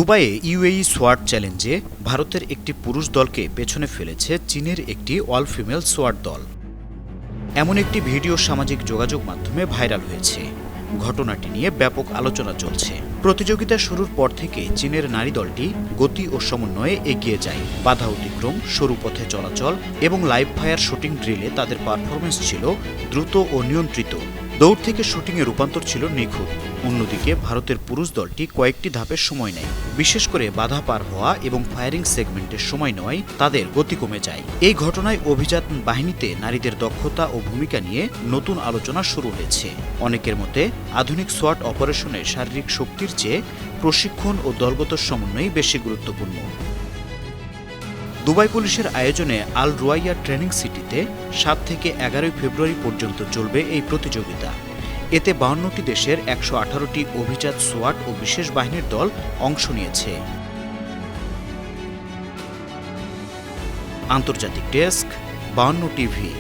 দুবাইয়ে ইউএই সোয়াট চ্যালেঞ্জে ভারতের একটি পুরুষ দলকে পেছনে ফেলেছে চীনের একটি অল ফিমেল সোয়াট দল। এমন একটি ভিডিও সামাজিক যোগাযোগ মাধ্যমে ভাইরাল হয়েছে। ঘটনাটি নিয়ে ব্যাপক আলোচনা চলছে। প্রতিযোগিতা শুরুর পর থেকে চীনের নারী দলটি গতি ও সমন্বয়ে এগিয়ে যায়। বাধা অতিক্রম, সরু পথে চলাচল এবং লাইভ ফায়ার শুটিং ড্রিলে তাদের পারফরমেন্স ছিল দ্রুত ও নিয়ন্ত্রিত। দৌড় থেকে শুটিংয়ে রূপান্তর ছিল নিখুঁত। অন্যদিকে ভারতের পুরুষ দলটি কয়েকটি ধাপের সময় নেয়। বিশেষ করে বাধা পার হওয়া এবং ফায়ারিং সেগমেন্টের সময় নেওয়ায় তাদের গতি কমে যায়। এই ঘটনায় অভিযান বাহিনীতে নারীদের দক্ষতা ও ভূমিকা নিয়ে নতুন আলোচনা শুরু হয়েছে। অনেকের মতে আধুনিক সোয়াট অপারেশনে শারীরিক শক্তির চেয়ে প্রশিক্ষণ ও দলগত সমন্বয় বেশি গুরুত্বপূর্ণ। দুবাই পুলিশের আয়োজনে আল রুয়াইয়া ট্রেনিং সিটিতে ৭ থেকে ১১ ফেব্রুয়ারি পর্যন্ত চলবে এই প্রতিযোগিতা। এতে ৫২টি দেশের ১১৮টি অভিজাত সোয়াট ও বিশেষ বাহিনীর দল অংশ নিয়েছে। আন্তর্জাতিক ডেস্ক, ৫২ টিভি।